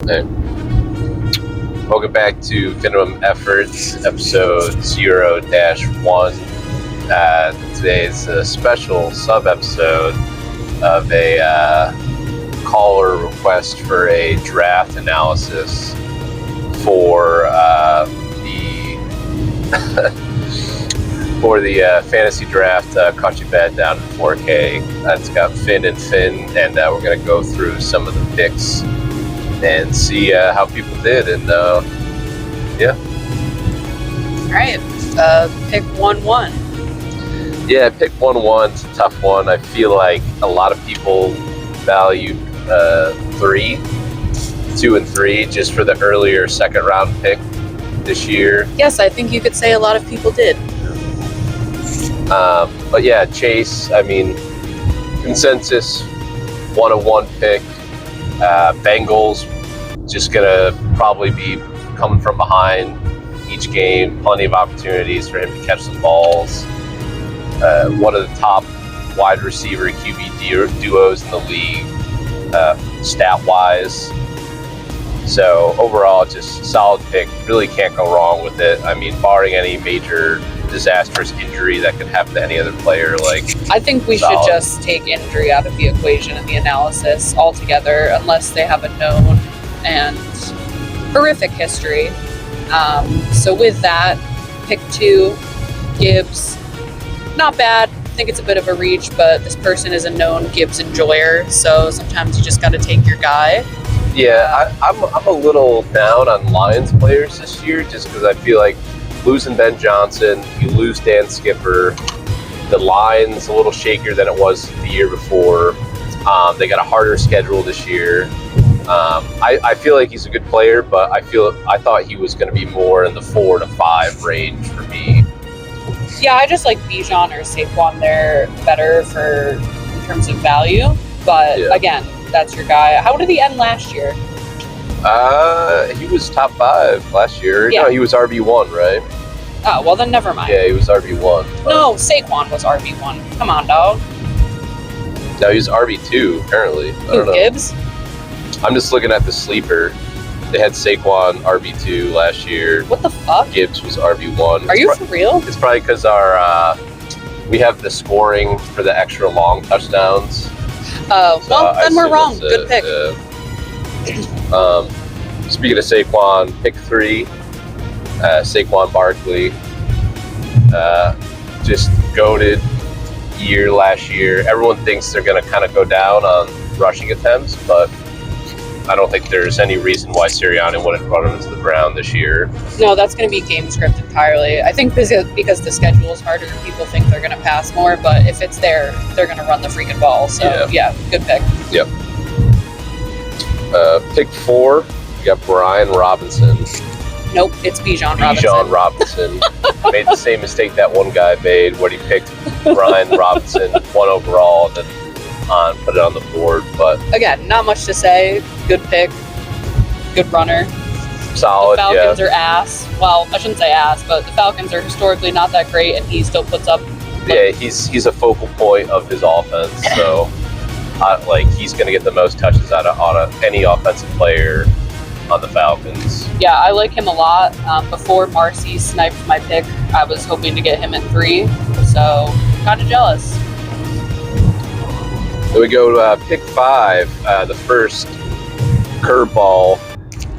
Hey. Welcome back to Phinimum Effort, episode 0-1. Today is a special sub-episode of a caller request for a draft analysis for the fantasy draft. Caught you bad down in 4K. It's got Finn and we're going to go through some of the picks and see how people did, and yeah. All right, pick 1-1. Yeah, pick 1-1. It's a tough one. I feel like a lot of people valued 2 and 3, just for the earlier second round pick this year. Yes, I think you could say a lot of people did. But yeah, Chase. I mean, consensus 1-1 pick. Bengals just gonna probably be coming from behind each game. Plenty of opportunities for him to catch some balls. One of the top wide receiver QB duos in the league, stat wise. So overall, just solid pick. Really can't go wrong with it. I mean, barring any major disastrous injury that could happen to any other player, I think we should just take injury out of the equation in the analysis altogether, unless they have a known and horrific history. So with that, pick 2, Gibbs. Not bad. I think it's a bit of a reach, but this person is a known Gibbs enjoyer, so sometimes you just got to take your guy. Yeah, I'm a little down on Lions players this year, just because I feel like losing Ben Johnson, you lose Dan Skipper. The line's a little shakier than it was the year before. They got a harder schedule this year. I feel like he's a good player, but I thought he was going to be more in the 4 to 5 range for me. Yeah, I just like Bijan or Saquon. They're better in terms of value. But Again, that's your guy. How did he end last year? He was top 5 last year. Yeah. No, he was RB1, right? Oh, well then never mind. Yeah, he was RB1. No, Saquon was RB1. Come on, dog. No, he was RB2, apparently. I don't know. Gibbs? I'm just looking at the sleeper. They had Saquon RB2 last year. What the fuck? Gibbs was RB1. Are you for real? It's probably because we have the scoring for the extra long touchdowns. Well, then we're wrong. Good pick. Speaking of Saquon, pick 3, Saquon Barkley. Just goated year last year. Everyone thinks they're going to kind of go down on rushing attempts, but I don't think there's any reason why Sirianni wouldn't run him into the ground this year. No, that's going to be game script entirely. I think because the schedule is harder, people think they're going to pass more, but if it's there, they're going to run the freaking ball. So, yeah good pick. Yep. Pick 4, we got Brian Robinson. Nope, it's Bijan Robinson. Made the same mistake that one guy made when he picked Brian Robinson 1 overall, and then put it on the board. But again, not much to say. Good pick. Good runner. Solid. The Falcons are ass. Well, I shouldn't say ass, but the Falcons are historically not that great, and he still puts up. Yeah, he's a focal point of his offense. So, he's going to get the most touches out of any offensive player on the Falcons. Yeah, I like him a lot. Before Marcy sniped my pick, I was hoping to get him at 3, so kind of jealous. Then we go to pick 5, the first curveball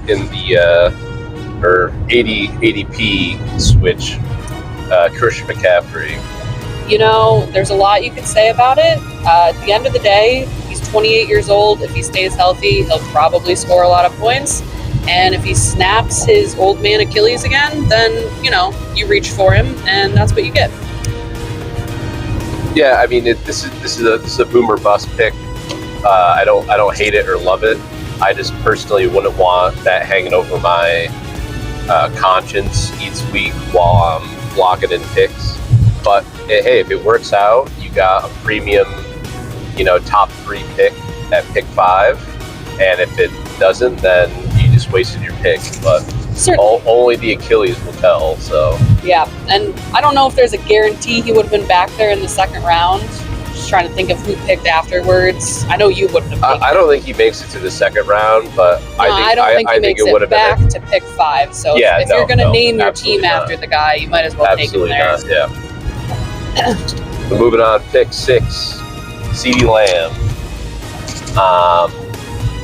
in the ADP switch, Christian McCaffrey. You know, there's a lot you could say about it. At the end of the day, he's 28 years old. If he stays healthy, he'll probably score a lot of points. And if he snaps his old man Achilles again, then, you reach for him, and that's what you get. Yeah, I mean, this is a boomer bust pick. I don't hate it or love it. I just personally wouldn't want that hanging over my conscience each week while I'm blocking in picks. But hey, if it works out, you got a premium, top 3 pick at pick 5, and if it doesn't, then you just wasted your pick. But only the Achilles will tell. So yeah, and I don't know if there's a guarantee he would have been back there in the second round. Just trying to think of who picked afterwards. I know you wouldn't have picked I don't think he makes it to the second round, but I don't think he makes it back to pick 5. So if you're going to name your team after the guy, you might as well take him there. So moving on, pick 6, CeeDee Lamb.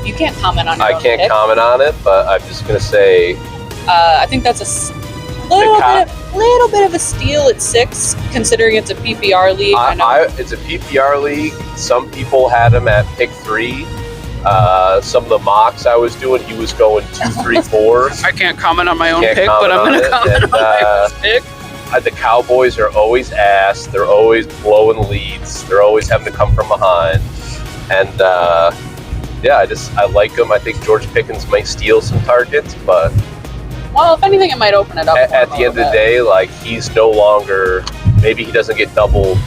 You can't comment on your own I can't pick. comment on it, but I'm just going to say... I think that's a little bit of a steal at 6, considering it's a PPR league. It's a PPR league. Some people had him at pick 3. Some of the mocks I was doing, he was going 2, 3, 4. I can't comment on my own pick, but I'm going to comment on my own pick. The Cowboys are always ass. They're always blowing leads. They're always having to come from behind. And I like him. I think George Pickens might steal some targets, but well, if anything, it might open it up. At the end of the day, like, he's no longer. Maybe he doesn't get doubled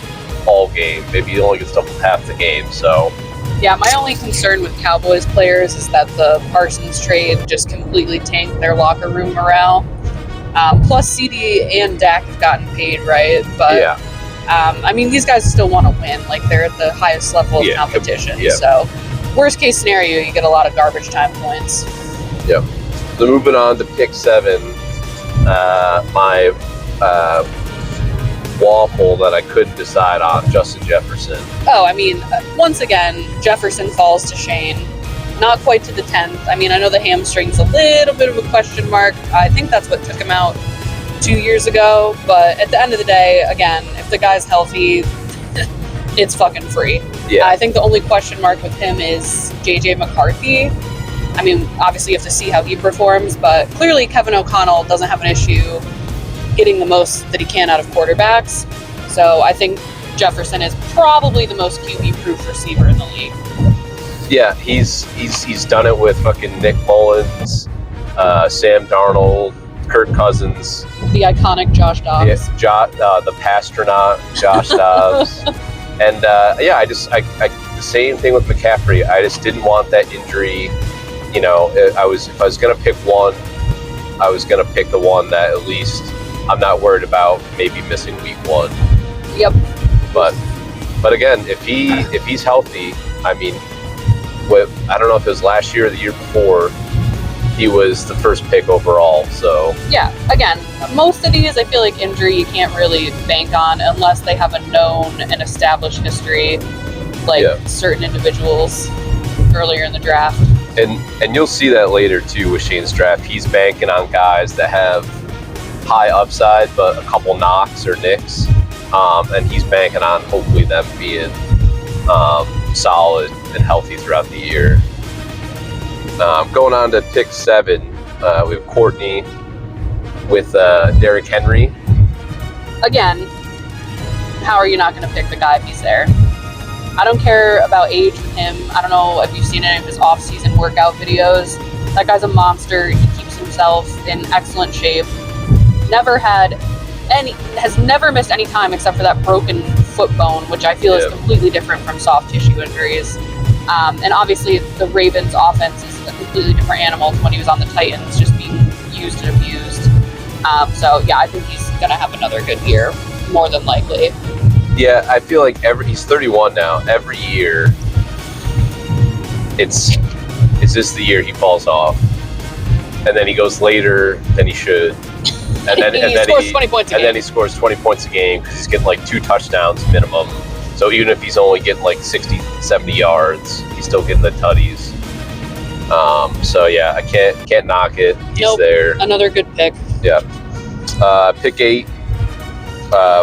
all game. Maybe he only gets doubled half the game. So. Yeah, my only concern with Cowboys players is that the Parsons trade just completely tanked their locker room morale. Plus, CD and Dak have gotten paid, right? But yeah. I mean, these guys still want to win. Like, they're at the highest level of competition. Yeah. So, worst case scenario, you get a lot of garbage time points. Yep. So moving on to pick 7, my waffle that I couldn't decide on, Justin Jefferson. Oh, I mean, once again, Jefferson falls to Shane. Not quite to the 10th. I mean, I know the hamstring's a little bit of a question mark. I think that's what took him out 2 years ago. But at the end of the day, again, if the guy's healthy, it's fucking free. Yeah. I think the only question mark with him is JJ McCarthy. I mean, obviously you have to see how he performs, but clearly Kevin O'Connell doesn't have an issue getting the most that he can out of quarterbacks. So I think Jefferson is probably the most QB-proof receiver in the league. Yeah, he's done it with fucking Nick Mullins, Sam Darnold, Kirk Cousins, the iconic Josh Dobbs, the Pastronaut Josh Dobbs, and the same thing with McCaffrey. I just didn't want that injury. You know, if I was gonna pick one, I was gonna pick the one that at least I'm not worried about maybe missing week 1. Yep. But again, if he's healthy, I mean. I don't know if it was last year or the year before, he was the first pick overall. So yeah, again, most of these I feel like injury you can't really bank on unless they have a known and established history, like certain individuals earlier in the draft. And you'll see that later too with Shane's draft. He's banking on guys that have high upside but a couple knocks or nicks, and he's banking on hopefully them being solid and healthy throughout the year. Going on to pick 7, we have Courtney with Derrick Henry. Again, how are you not going to pick the guy if he's there? I don't care about age with him. I don't know if you've seen any of his off-season workout videos. That guy's a monster. He keeps himself in excellent shape. Has never missed any time except for that broken foot bone, which I feel is completely different from soft tissue injuries. And obviously the Ravens offense is a completely different animal to when he was on the Titans, just being used and abused. So yeah, I think he's going to have another good year, more than likely. Yeah, I feel like he's 31 now. Every year, it's this the year he falls off, and then he goes later than he should. And then he scores 20 points a game. And then he scores 20 points a game because he's getting like 2 touchdowns minimum. So even if he's only getting like 60, 70 yards, he's still getting the tutties. So yeah, I can't knock it. He's there. Another good pick. Yeah. Pick 8,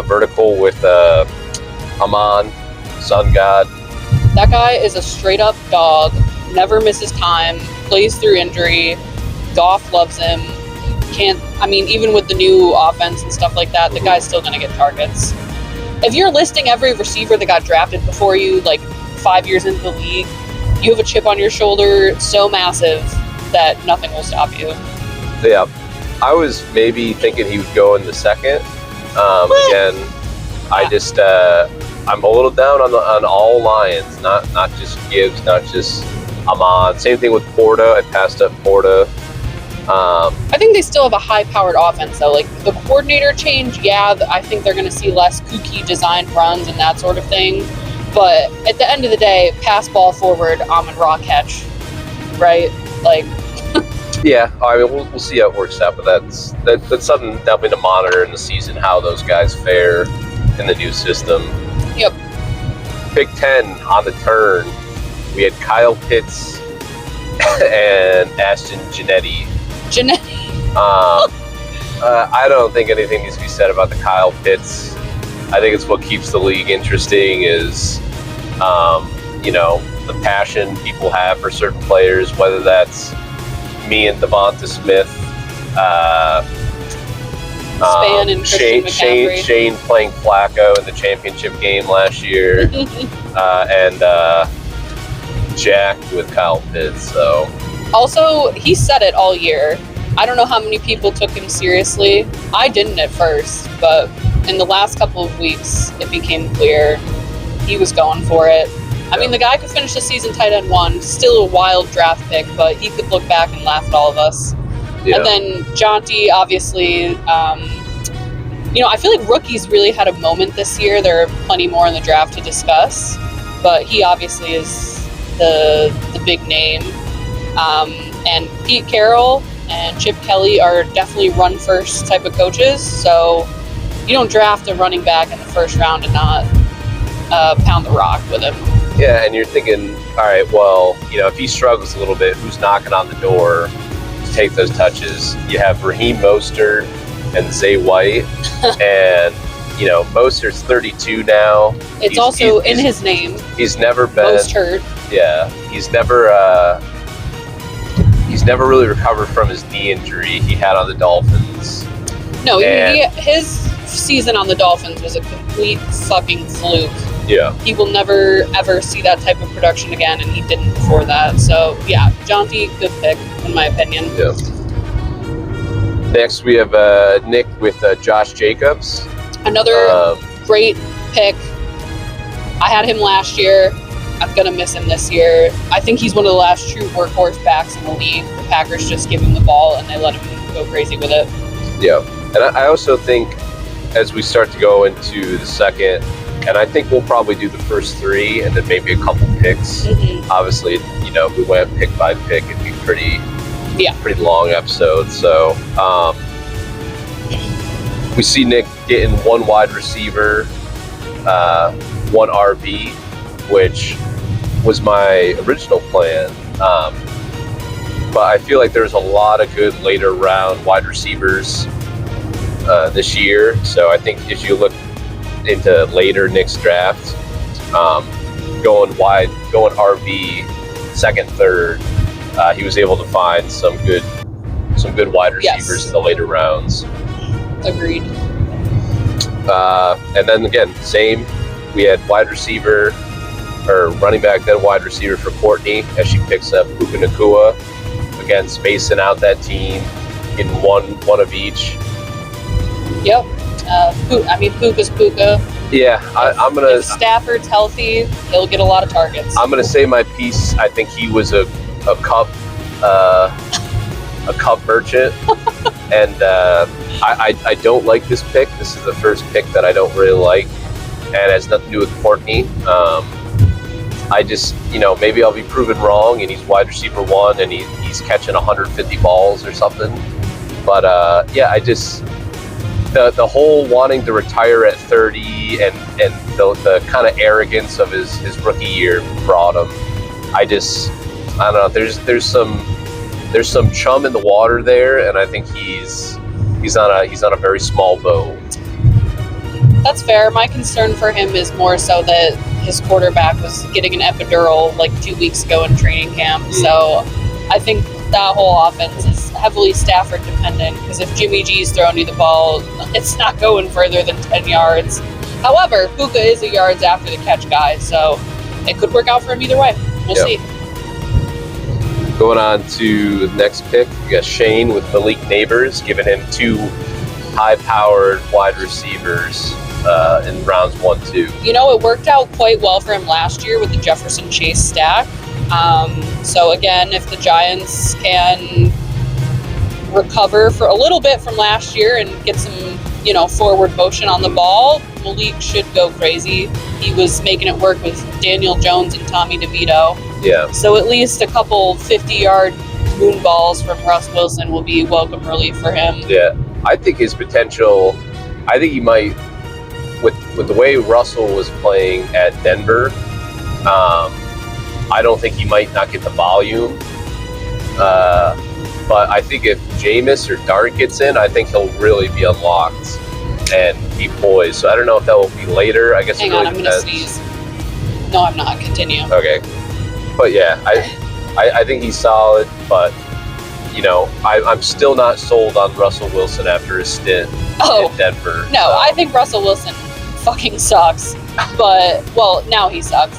vertical with Amon, Sun God. That guy is a straight up dog. Never misses time. Plays through injury. Goff loves him. Even with the new offense and stuff like that, the guy's still going to get targets. If you're listing every receiver that got drafted before you, like 5 years into the league, you have a chip on your shoulder so massive that nothing will stop you. Yeah. I was maybe thinking he would go in the second. Again, I just, I'm a little down on all Lions, not just Gibbs, not just Amon. Same thing with Porta. I passed up Porta. I think they still have a high-powered offense, though. Like, the coordinator change, I think they're going to see less kooky designed runs and that sort of thing. But at the end of the day, pass ball forward, Amon-Ra catch, right? Like, yeah, I mean, we'll see how it works out, but that's something definitely to monitor in the season, how those guys fare in the new system. Yep. Pick 10 on the turn, we had Kyle Pitts and Ashton Giannetti. I don't think anything needs to be said about the Kyle Pitts. I think it's what keeps the league interesting is, the passion people have for certain players, whether that's me and Devonta Smith, Span and Shane playing Flacco in the championship game last year, and Jack with Kyle Pitts. So also, he said it all year. I don't know how many people took him seriously. I didn't at first, but in the last couple of weeks, it became clear he was going for it. I mean, the guy could finish the season tight end 1, still a wild draft pick, but he could look back and laugh at all of us. Yeah. And then Jonty, obviously, I feel like rookies really had a moment this year. There are plenty more in the draft to discuss, but he obviously is the big name. And Pete Carroll and Chip Kelly are definitely run-first type of coaches, so you don't draft a running back in the first round and not pound the rock with him. Yeah, and you're thinking, all right, well, if he struggles a little bit, who's knocking on the door to take those touches? You have Raheem Mostert and Zay White, and Mostert's 32 now. It's also in his name. He's never been Mostert. Yeah, he's never really recovered from his knee injury he had on the Dolphins. No, his season on the Dolphins was a complete fucking fluke. Yeah. He will never, ever see that type of production again, and he didn't before that. So, yeah, Jonty, good pick, in my opinion. Yeah. Next, we have Nick with Josh Jacobs. Another great pick. I had him last year. I'm going to miss him this year. I think he's one of the last true workhorse backs in the league. The Packers just give him the ball, and they let him go crazy with it. Yeah. And I also think as we start to go into the second, and I think we'll probably do the first 3 and then maybe a couple picks. Mm-hmm. Obviously, if we went pick by pick, it'd be pretty long episode. So we see Nick getting 1 wide receiver, 1 RB, which was my original plan. But I feel like there's a lot of good later round wide receivers this year. So I think if you look into later Nick's draft, going RB, second, third, he was able to find some good wide receivers in the later rounds. Agreed. And then again, same. We had running back, then wide receiver for Courtney as she picks up Puka Nacua. Again, spacing out that team in one of each. Yep. Puka's Puka. Yeah, I'm gonna. If Stafford's healthy, he'll get a lot of targets. I'm gonna say my piece. I think he was a cup merchant, and I don't like this pick. This is the first pick that I don't really like, and it has nothing to do with Courtney. I just, maybe I'll be proven wrong, and he's wide receiver 1, and he's catching 150 balls or something. But I just. The whole wanting to retire at 30 and the kind of arrogance of his rookie year brought him. I don't know. There's some chum in the water there, and I think he's on a very small boat. That's fair. My concern for him is more so that his quarterback was getting an epidural like 2 weeks ago in training camp. So I think that whole offense is heavily Stafford dependent, because if Jimmy G's throwing you the ball, it's not going further than 10 yards. However, Puka is a yards after the catch guy, so it could work out for him either way. We'll see. Going on to the next pick, we got Shane with Malik Neighbors, giving him 2 high-powered wide receivers in rounds 1, 2. It worked out quite well for him last year with the Jefferson Chase stack. So again, if the Giants can recover for a little bit from last year and get some, forward motion on the ball, Malik should go crazy. He was making it work with Daniel Jones and Tommy DeVito. Yeah. So at least a couple 50-yard moon balls from Russ Wilson will be welcome relief for him. Yeah. I think his potential, I think he might, with the way Russell was playing at Denver, I don't think he might not get the volume. But I think if Jameis or Dart gets in, I think he'll really be unlocked and be poised. So I don't know if that will be later. I guess Hang it really on, I'm depends. going to sneeze. No, I'm not. Continue. Okay. But yeah, I think he's solid, but I'm still not sold on Russell Wilson after his stint in Denver. No, I think Russell Wilson fucking sucks. But, well, now he sucks.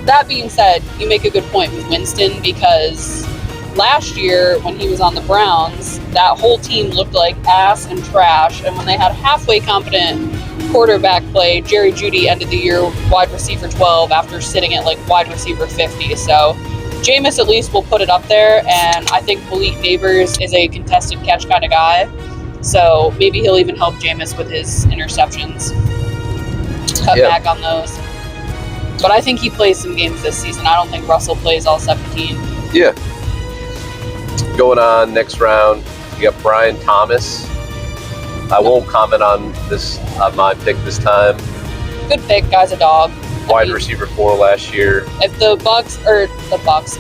That being said, you make a good point with Winston, because last year when he was on the Browns, that whole team looked like ass and trash. And when they had halfway competent quarterback play, Jerry Jeudy ended the year wide receiver 12 after sitting at like wide receiver 50. So Jameis at least will put it up there, and I think Malik Neighbors is a contested catch kind of guy. So maybe he'll even help Jameis with his interceptions. Cut back on those. But I think he plays some games this season. I don't think Russell plays all 17. Yeah. Going on next round, you got Brian Thomas. I won't comment on my pick this time. Good pick, guy's a dog. Wide receiver 4 last year. If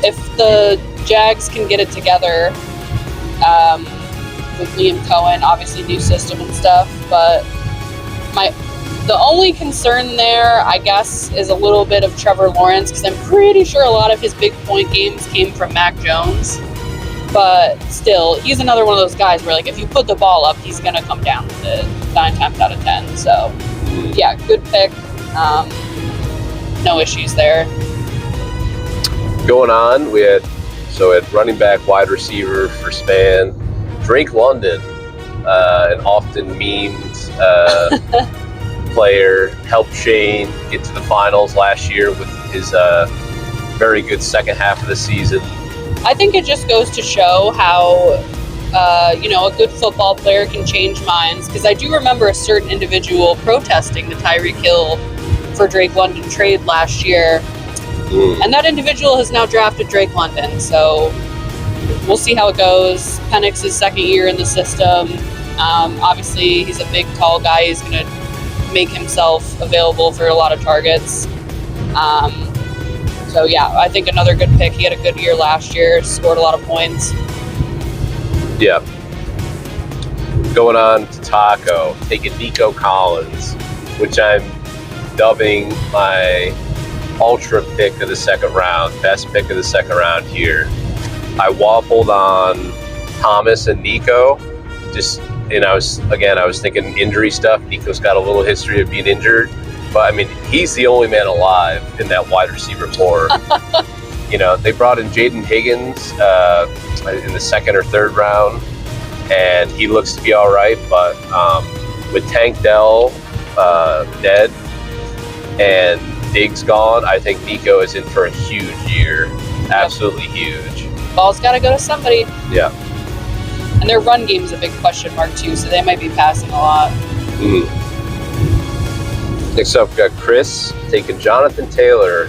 if the Jags can get it together with Liam Cohen, obviously new system and stuff, but the only concern there, I guess, is a little bit of Trevor Lawrence, because I'm pretty sure a lot of his big point games came from Mac Jones. But still, he's another one of those guys where, like, if you put the ball up, he's going to come down with it 9 times out of 10. So, yeah, good pick. No issues there. Going on, we had running back, wide receiver for Span, Drake London, an often memed player, helped Shane get to the finals last year with his very good second half of the season. I think it just goes to show how, a good football player can change minds, because I do remember a certain individual protesting the Tyreek Hill for Drake London trade last year, and that individual has now drafted Drake London, so we'll see how it goes. Penix's second year in the system. Obviously, he's a big, tall guy. He's going to make himself available for a lot of targets. So, yeah, I think another good pick. He had a good year last year, scored a lot of points. Yeah. Going on to Taco, taking Nico Collins, which I'm dubbing my ultra pick of the second round, best pick of the second round here. I waffled on Thomas and Nico. I was thinking injury stuff. Nico's got a little history of being injured. But, I mean, he's the only man alive in that wide receiver core. They brought in Jaden Higgins in the second or third round, and he looks to be all right. But with Tank Dell dead and Diggs gone, I think Nico is in for a huge year. Absolutely huge. Ball's got to go to somebody. Yeah. And their run game is a big question mark, too, so they might be passing a lot. Mm-hmm. Next up, we've got Chris taking Jonathan Taylor.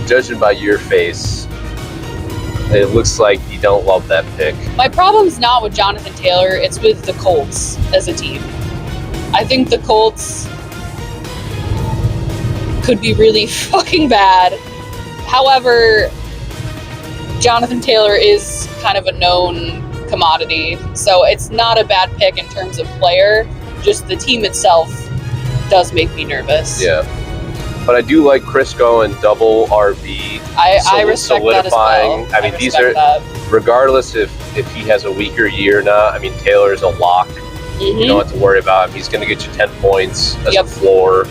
Judging by your face, it looks like you don't love that pick. My problem's not with Jonathan Taylor, it's with the Colts as a team. I think the Colts could be really fucking bad. However, Jonathan Taylor is kind of a known commodity, so it's not a bad pick in terms of player. Just the team itself does make me nervous. Yeah. But I do like Chris going double RB. I respect that as well. I mean, these are, regardless if he has a weaker year or not, I mean, Taylor's a lock. Mm-hmm. You don't have to worry about him. He's going to get you 10 points as a floor.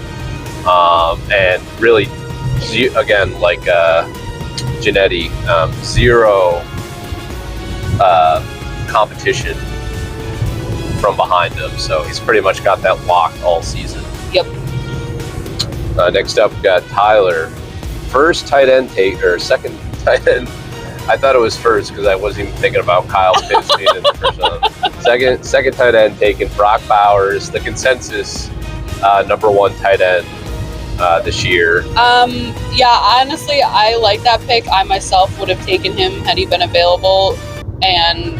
And really, again, like Giannetti, zero competition from behind him, so he's pretty much got that locked all season. Yep. Next up, we got Tyler, second tight end I thought it was first because I wasn't even thinking about Kyle Pitts being in the first round. Second tight end taken, Brock Bowers, the consensus number 1 tight end this year. Yeah, honestly, I like that pick. I myself would have taken him had he been available. And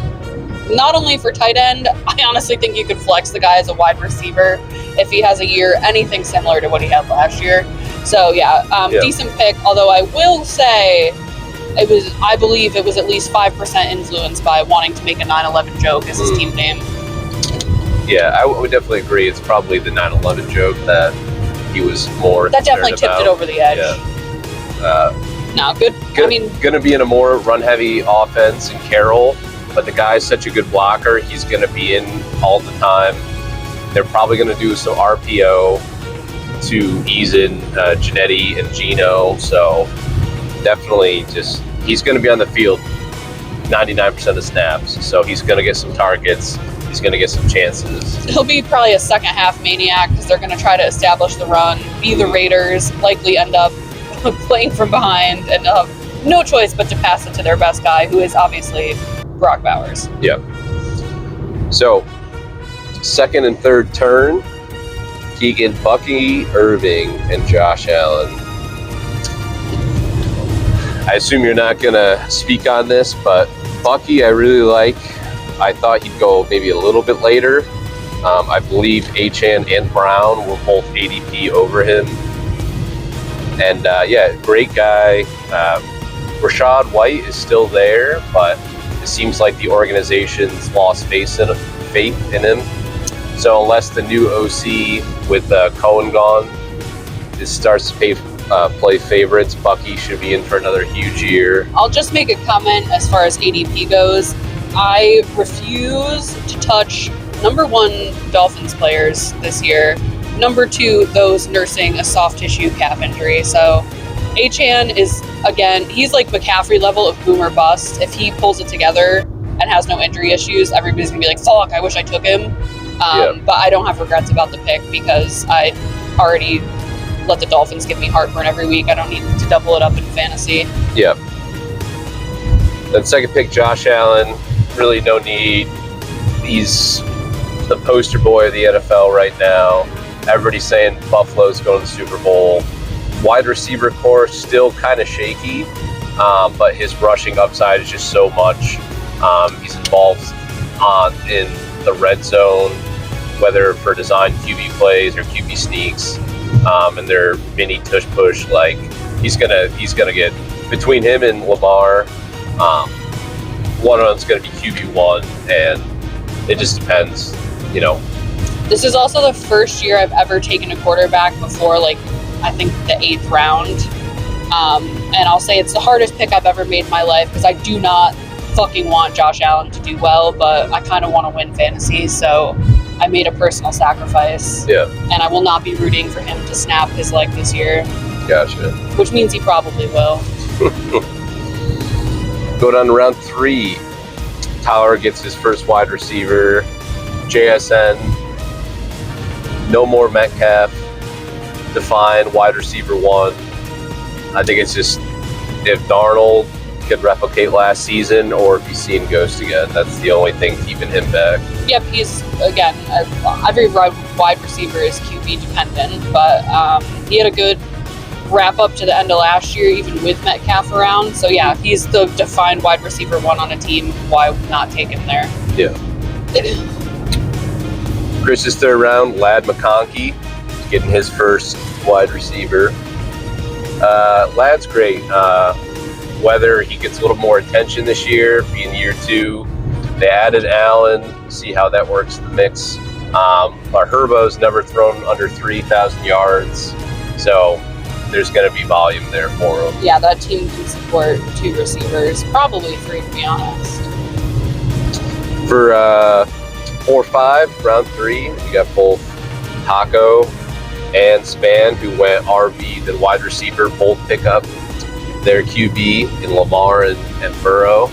not only for tight end, I honestly think you could flex the guy as a wide receiver if he has a year anything similar to what he had last year. So yeah, decent pick. Although I will say, I believe it was at least 5% influenced by wanting to make a 9/11 joke as his team name. Yeah, I would definitely agree. It's probably the 9/11 joke that he was more. That definitely tipped it over the edge. Yeah. No, good. Going to be in a more run-heavy offense in Carroll, but the guy's such a good blocker. He's going to be in all the time. They're probably going to do some RPO to ease in Genetti and Gino. So definitely he's going to be on the field 99% of snaps. So he's going to get some targets. He's going to get some chances. He'll be probably a second half maniac because they're going to try to establish the run, be the Raiders, likely end up playing from behind and no choice but to pass it to their best guy, who is obviously Brock Bowers. Yep. So, second and third turn, Keegan, Bucky Irving, and Josh Allen. I assume you're not going to speak on this, but Bucky I really like. I thought he'd go maybe a little bit later. I believe Achane and Brown were both ADP over him. And great guy. Rashad White is still there, but it seems like the organization's lost faith in him. So unless the new OC with Cohen gone starts to play favorites, Bucky should be in for another huge year. I'll just make a comment as far as ADP goes. I refuse to touch number 1 Dolphins players this year. Number 2, those nursing a soft tissue calf injury. So Achane is, again, he's like McCaffrey level of boom or bust. If he pulls it together and has no injury issues, everybody's going to be like, fuck, I wish I took him. But I don't have regrets about the pick because I already let the Dolphins give me heartburn every week. I don't need to double it up in fantasy. Yeah. Then second pick, Josh Allen. Really no need. He's the poster boy of the NFL right now. Everybody's saying Buffalo's going to the Super Bowl. Wide receiver core still kind of shaky, but his rushing upside is just so much. He's involved in the red zone, whether for design QB plays or QB sneaks, and their mini tush push. Like he's gonna get between him and Lamar. One of them's going to be QB1, and it just depends, This is also the first year I've ever taken a quarterback before, I think the 8th round. And I'll say it's the hardest pick I've ever made in my life because I do not fucking want Josh Allen to do well, but I kind of want to win fantasy, so I made a personal sacrifice. Yeah. And I will not be rooting for him to snap his leg this year. Gotcha. Which means he probably will. Go down to round 3. Tyler gets his first wide receiver. JSN. No more Metcalf. Define wide receiver 1. I think it's just if Darnold could replicate last season or if he's seeing ghost again. That's the only thing keeping him back. Yep, he's, again, every wide receiver is QB dependent, but he had a good wrap up to the end of last year, even with Metcalf around. So yeah, he's the defined wide receiver 1 on a team. Why not take him there? Yeah. Chris's third round, Lad McConkey, getting his first wide receiver. Lad's great. Whether he gets a little more attention this year, being year 2, they added Allen. See how that works in the mix. But Herbo's never thrown under 3,000 yards, so there's going to be volume there for him. Yeah, that team can support 2 receivers, probably 3 to be honest. For 4-5, round 3, we got both Taco and Span, who went RB, then wide receiver, both pick up their QB in Lamar and Burrow.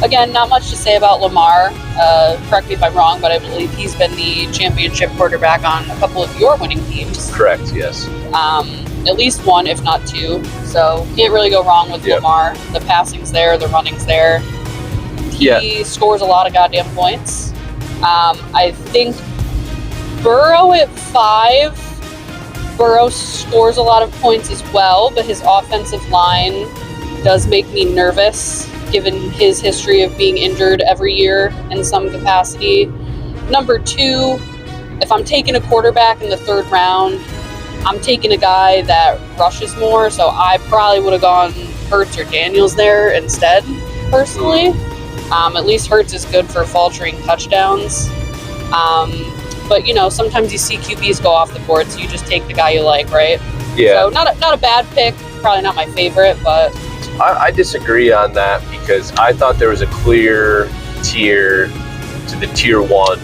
Again, not much to say about Lamar. Correct me if I'm wrong, but I believe he's been the championship quarterback on a couple of your winning teams. Correct, yes. at least one, if not two. So can't really go wrong with Lamar. The passing's there, the running's there. He scores a lot of goddamn points. I think Burrow at 5. Burrow scores a lot of points as well, but his offensive line does make me nervous, given his history of being injured every year in some capacity. Number 2, if I'm taking a quarterback in the 3rd round, I'm taking a guy that rushes more, so I probably would have gone Hurts or Daniels there instead, personally. At least Hurts is good for faltering touchdowns. But, sometimes you see QBs go off the board, so you just take the guy you like, right? Yeah. So not a bad pick, probably not my favorite, but... I disagree on that because I thought there was a clear tier to the tier 1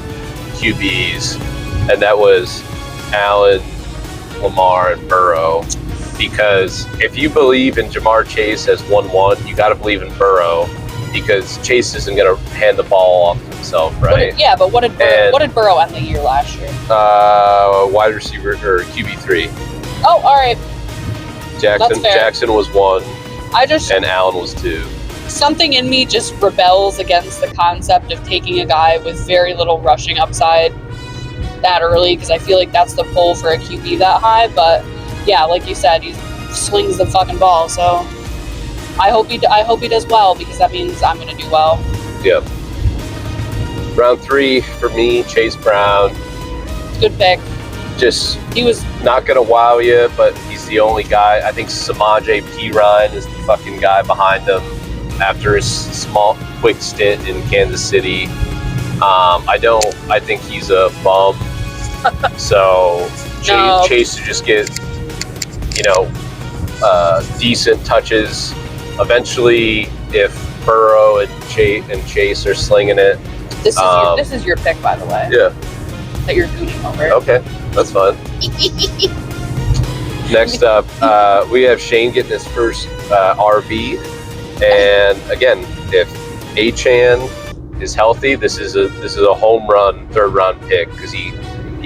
QBs, and that was Allen, Lamar, and Burrow. Because if you believe in Jamar Chase as 1-1, you got to believe in Burrow, because Chase isn't going to hand the ball off himself, right? But what did Burrow end the year last year? Wide receiver or QB3. Oh, all right. Jackson was 1. And Allen was 2. Something in me just rebels against the concept of taking a guy with very little rushing upside that early, because I feel like that's the pull for a QB that high. But yeah, like you said, he slings the fucking ball. So I hope he does well, because that means I'm going to do well. Yep. Round 3 for me, Chase Brown. Good pick. He was not going to wow you, but he's the only guy. I think Samaje Perine is the fucking guy behind him after his quick stint in Kansas City. I think he's a bum. So Chase to just get, decent touches. Eventually, if Burrow and Chase are slinging it. This is your pick, by the way. Yeah. That you're gooning over. Okay, that's fine. Next up, we have Shane getting his first RB. And again, if Achane is healthy, this is a home run 3rd round pick, because he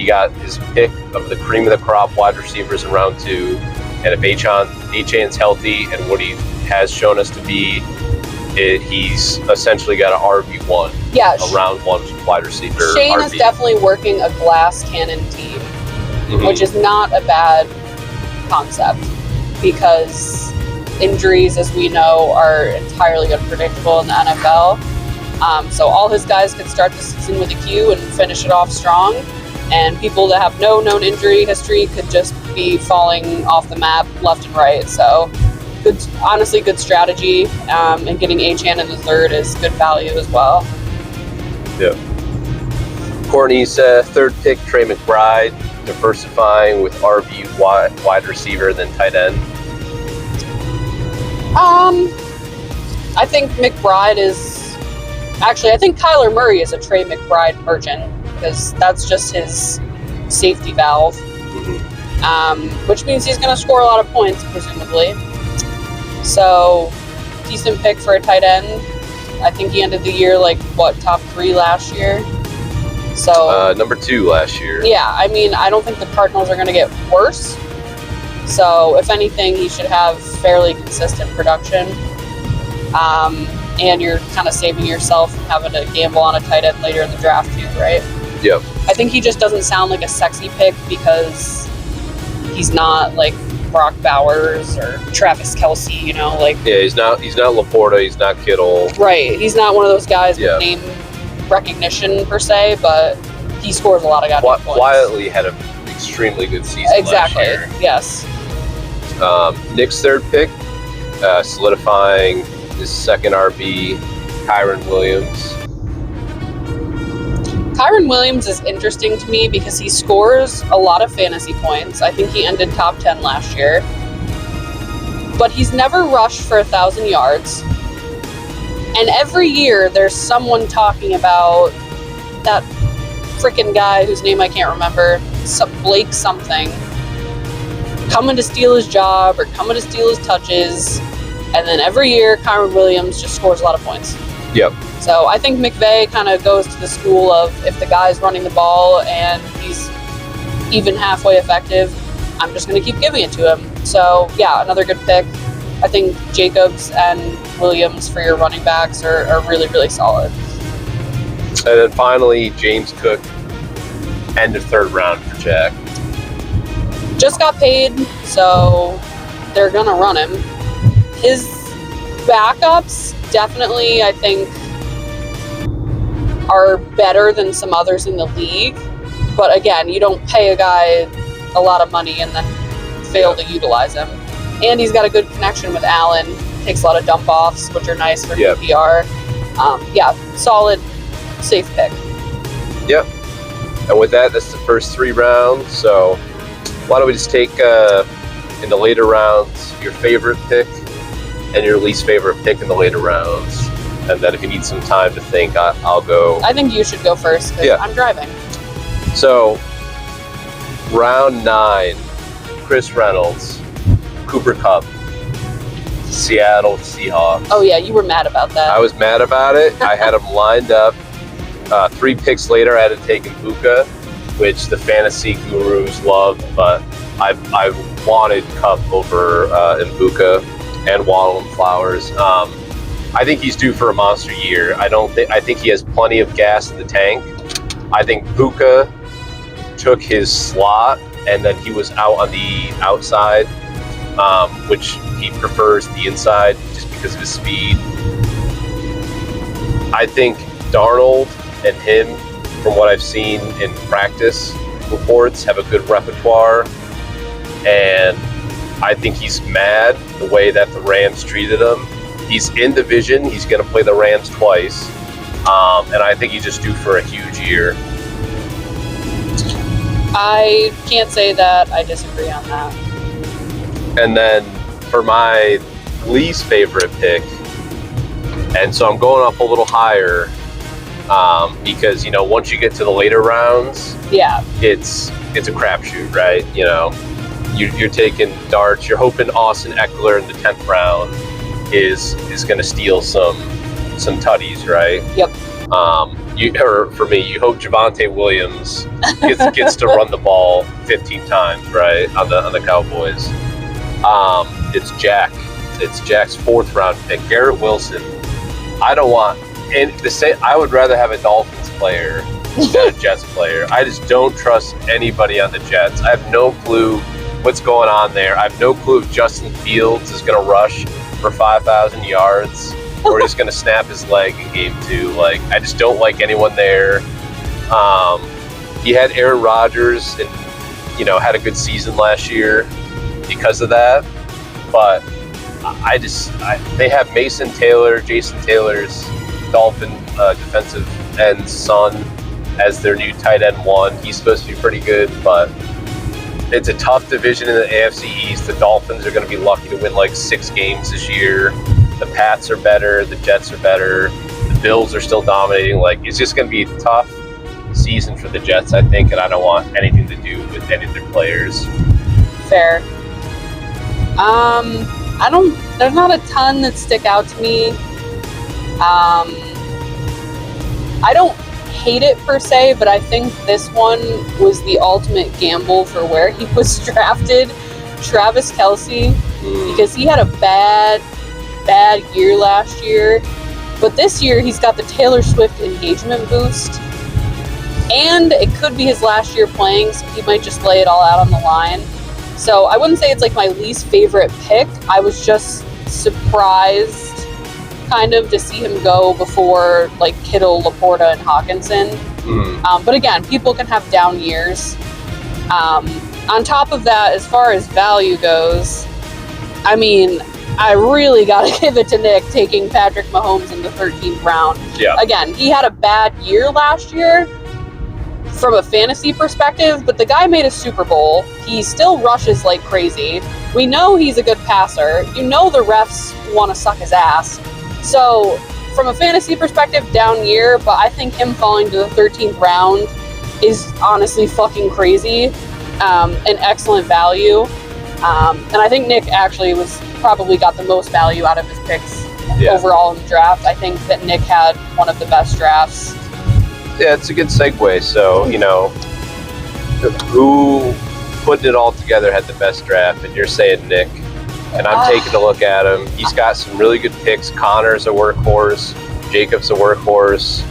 got his pick of the cream of the crop wide receivers in round 2. And if Achane's healthy and what he has shown us to be, he's essentially got an RB1. Yeah, a round 1 wide receiver. Shane RB. is definitely working a glass cannon team, which is not a bad concept, because injuries, as we know, are entirely unpredictable in the NFL. So all his guys could start the season with a Q and finish it off strong, and people that have no known injury history could just be falling off the map left and right. So honestly good strategy, and getting Achane in the 3rd is good value as well. Yeah. Courtney's 3rd pick, Trey McBride, diversifying with RB wide receiver than tight end. I think McBride is... Actually, I think Kyler Murray is a Trey McBride merchant, because that's just his safety valve. Which means he's going to score a lot of points, presumably. So, decent pick for a tight end. I think he ended the year top 3 last year. So number 2 last year. Yeah, I mean, I don't think the Cardinals are going to get worse. So if anything, he should have fairly consistent production. And you're kind of saving yourself from having to gamble on a tight end later in the draft too, right? Yep. I think he just doesn't sound like a sexy pick, because he's not like Brock Bowers or Travis Kelce, Yeah, he's not Laporta, he's not Kittle. Right, he's not one of those guys with name recognition per se, but he scores a lot of goddamn points. Quietly had an extremely good season last year. Yes. Nick's 3rd pick, solidifying his 2nd RB, Kyren Williams. Kyren Williams is interesting to me because he scores a lot of fantasy points. I think he ended top 10 last year. But he's never rushed for 1,000 yards. And every year there's someone talking about that freaking guy whose name I can't remember, Blake something, coming to steal his job or coming to steal his touches. And then every year, Kyren Williams just scores a lot of points. Yep. So I think McVay kind of goes to the school of, if the guy's running the ball and he's even halfway effective, I'm just going to keep giving it to him. So, yeah, another good pick. I think Jacobs and Williams for your running backs are really, really solid. And then finally, James Cook, end of third round for Jack. Just got paid, so they're going to run him. His backups definitely, I think, are better than some others in the league. But again, you don't pay a guy a lot of money and then fail to utilize him. And he's got a good connection with Allen. Takes a lot of dump offs, which are nice for PPR. Solid, safe pick. Yep. And with that, that's the first 3 rounds. So why don't we just take in the later rounds your favorite pick and your least favorite pick in the later rounds. And then if you need some time to think, I'll go. I think you should go first because I'm driving. So round 9, Chris Reynolds, Cooper Kupp, Seattle Seahawks. Oh yeah, you were mad about that. I was mad about it. I had him lined up. 3 picks later, I had to take Mbuka, which the fantasy gurus loved, but I wanted Kupp over Mbuka and Waddle and Flowers. I think he's due for a monster year. I think he has plenty of gas in the tank. I think Mbuka took his slot and then he was out on the outside, which he prefers the inside just because of his speed. I think Darnold and him, from what I've seen in practice reports, have a good repertoire, and I think he's mad the way that the Rams treated him. He's in division. He's going to play the Rams twice, and I think he's just due for a huge year. I can't say that I disagree on that. And then for my least favorite pick, and so I'm going up a little higher because, you know, once you get to the later rounds, it's a crapshoot, right? You know, you're taking darts. You're hoping Austin Eckler in the 10th round is going to steal some tutties, right? Yep. For me, you hope Javonte Williams gets to run the ball 15 times, right, on the Cowboys. It's Jack's 4th round pick, Garrett Wilson. I don't want, and I would rather have a Dolphins player than a Jets player. I just don't trust anybody on the Jets. I have no clue what's going on there. I have no clue if Justin Fields is going to rush for 5,000 yards or he's going to snap his leg in game 2. Like, I just don't like anyone there. He had Aaron Rodgers and, you know, had a good season last year because of that. But they have Mason Taylor, Jason Taylor's Dolphin defensive end son, as their new tight end 1. He's supposed to be pretty good, but it's a tough division in the AFC East. The Dolphins are going to be lucky to win like 6 games this year. The Pats are better. The Jets are better. The Bills are still dominating. Like, it's just going to be a tough season for the Jets, I think, and I don't want anything to do with any of their players. Fair. There's not a ton that stick out to me. I don't hate it per se, but I think this one was the ultimate gamble for where he was drafted. Travis Kelce, because he had a bad year last year, but this year he's got the Taylor Swift engagement boost, and it could be his last year playing, so he might just lay it all out on the line. So I wouldn't say it's like my least favorite pick. I was just surprised kind of to see him go before like Kittle, Laporta, and Hawkinson. But again, people can have down years. On top of that, as far as value goes, I mean, I really got to give it to Nick taking Patrick Mahomes in the 13th round. Yeah. Again, he had a bad year last year from a fantasy perspective, but the guy made a Super Bowl. He still rushes like crazy. We know he's a good passer. You know the refs want to suck his ass. So from a fantasy perspective, down year, but I think him falling to the 13th round is honestly fucking crazy. An excellent value. And I think Nick actually probably got the most value out of his picks overall in the draft. I think that Nick had one of the best drafts. Yeah, it's a good segue. So, you know, who putting it all together, had the best draft, and you're saying Nick, and I'm taking a look at him. He's got some really good picks. Connor's a workhorse. Jacob's a workhorse.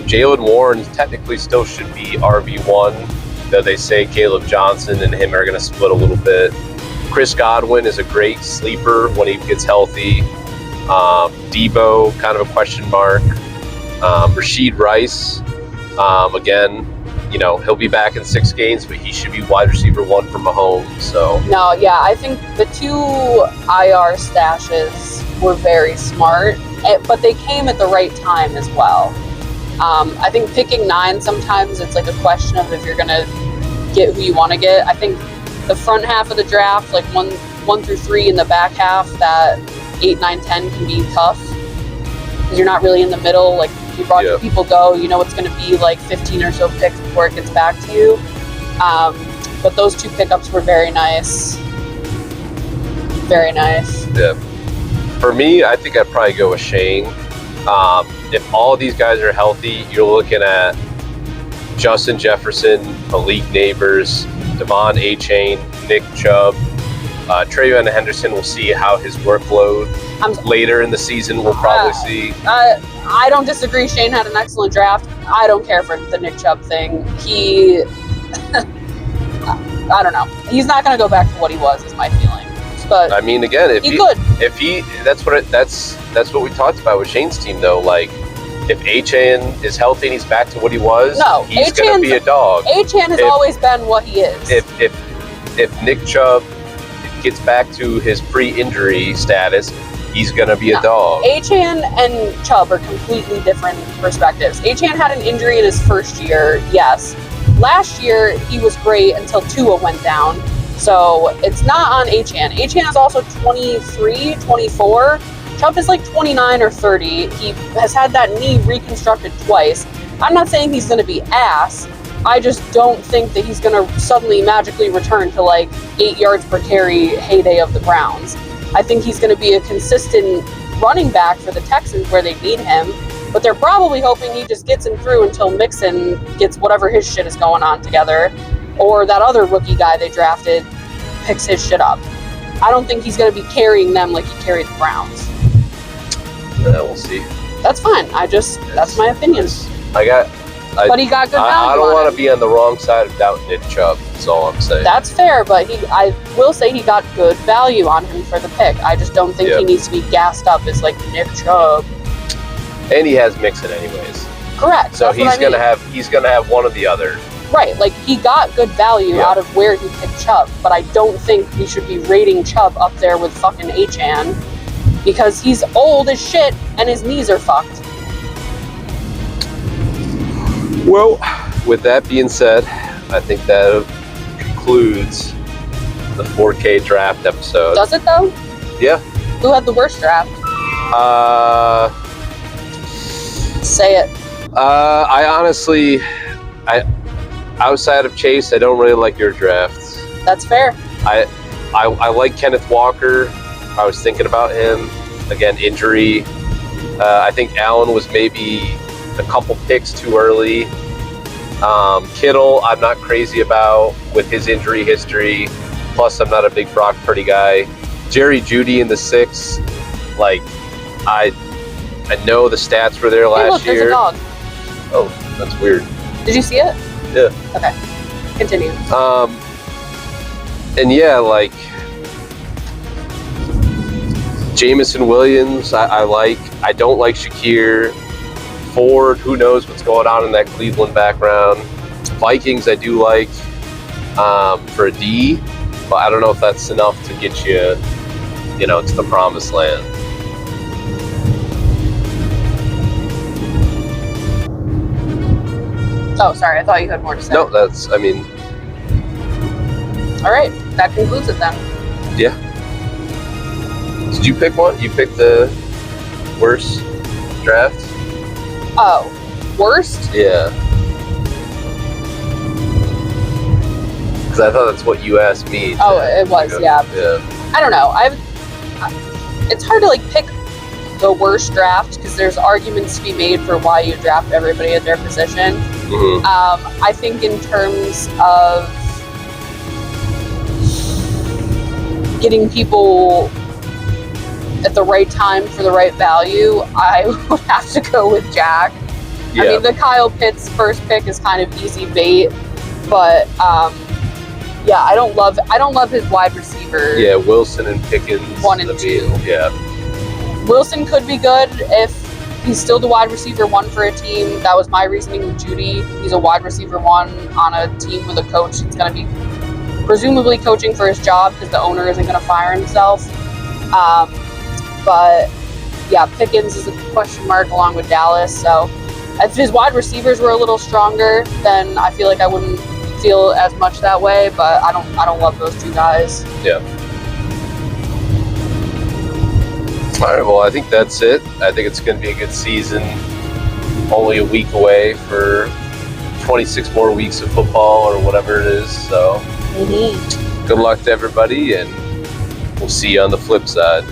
Jalen Warren technically still should be RB1, though they say Caleb Johnson and him are going to split a little bit. Chris Godwin is a great sleeper when he gets healthy. Debo, kind of a question mark. Rashid Rice, again, he'll be back in 6 games, but he should be wide receiver 1 for Mahomes. So no, yeah, I think the 2 IR stashes were very smart, but they came at the right time as well. I think picking 9, sometimes it's like a question of if you're going to get who you want to get. I think the front half of the draft, like 1 through 3, and the back half, that 8, 9, 10 can be tough because you're not really in the middle. Like, you watch people go, it's going to be like 15 or so picks before it gets back to you. But those 2 pickups were very nice. Very nice. Yeah. For me, I think I'd probably go with Shane. If all of these guys are healthy, you're looking at Justin Jefferson, Malik Neighbors, Devon Achane, Nick Chubb, TreVeyon Henderson. We'll see how his workload later in the season. We'll probably see. I don't disagree. Shane had an excellent draft. I don't care for the Nick Chubb thing. He, I don't know. He's not going to go back to what he was, is my feeling. But I mean, again, that's what we talked about with Shane's team, though. Like, if Achane is healthy and he's back to what he was, he's going to be a dog. Achane has always been what he is. If Nick Chubb gets back to his pre-injury status, he's going to be a dog. Achane and Chubb are completely different perspectives. Achane had an injury in his first year, yes. Last year, he was great until Tua went down. So it's not on Achane. Achane is also 23, 24. Chubb is like 29 or 30. He has had that knee reconstructed twice. I'm not saying he's going to be ass. I just don't think that he's going to suddenly magically return to like 8 yards per carry heyday of the Browns. I think he's going to be a consistent running back for the Texans where they need him. But they're probably hoping he just gets him through until Mixon gets whatever his shit is going on together. Or that other rookie guy they drafted picks his shit up. I don't think he's going to be carrying them like he carried the Browns. Yeah, we'll see. That's fine. That's my opinion. But he got good value. I don't want to be on the wrong side of doubting Nick Chubb. That's all I'm saying. That's fair, but I will say he got good value on him for the pick. I just don't think he needs to be gassed up as like Nick Chubb. And he has Mixon anyways. Correct. So he's gonna have one or the other. Right, like he got good value out of where he picked Chubb, but I don't think we should be rating Chubb up there with fucking Achane because he's old as shit and his knees are fucked. Well, with that being said, I think that concludes the 4K draft episode. Does it though? Yeah. Who had the worst draft? Say it. I honestly, outside of Chase, I don't really like your drafts. That's fair. I like Kenneth Walker. I was thinking about him. Again, injury. I think Allen was maybe a couple picks too early. Kittle, I'm not crazy about with his injury history. Plus, I'm not a big Brock Purdy guy. Jerry Jeudy in the 6th. Like, I know the stats were there last year. There's a dog. Oh, that's weird. Did you see it? Yeah. Okay. Continue. And yeah, like Jameson Williams, I like. I don't like Shakir. Ford, who knows what's going on in that Cleveland background. Vikings, I do like for a D, but I don't know if that's enough to get you, to the promised land. Oh, sorry. I thought you had more to say. No, All right. That concludes it then. Yeah. Did you pick one? You picked the worst draft? Oh, worst? Yeah. Because I thought that's what you asked me. Oh, it was, yeah. I don't know. It's hard to pick the worst draft because there's arguments to be made for why you draft everybody at their position. Mm-hmm. I think in terms of getting people at the right time for the right value, I would have to go with Jack. Yeah. I mean, the Kyle Pitts first pick is kind of easy bait, but yeah, I don't love his wide receiver. Yeah, Wilson and Pickens. 1 and 2. Yeah. Wilson could be good if he's still the wide receiver 1 for a team. That was my reasoning with Judy. He's a wide receiver 1 on a team with a coach that's going to be presumably coaching for his job because the owner isn't going to fire himself. But yeah, Pickens is a question mark along with Dallas. So if his wide receivers were a little stronger, then I feel like I wouldn't feel as much that way. But I don't love those 2 guys. Yeah. All right. Well, I think that's it. I think it's going to be a good season. Only a week away for 26 more weeks of football or whatever it is. So good luck to everybody, and we'll see you on the flip side.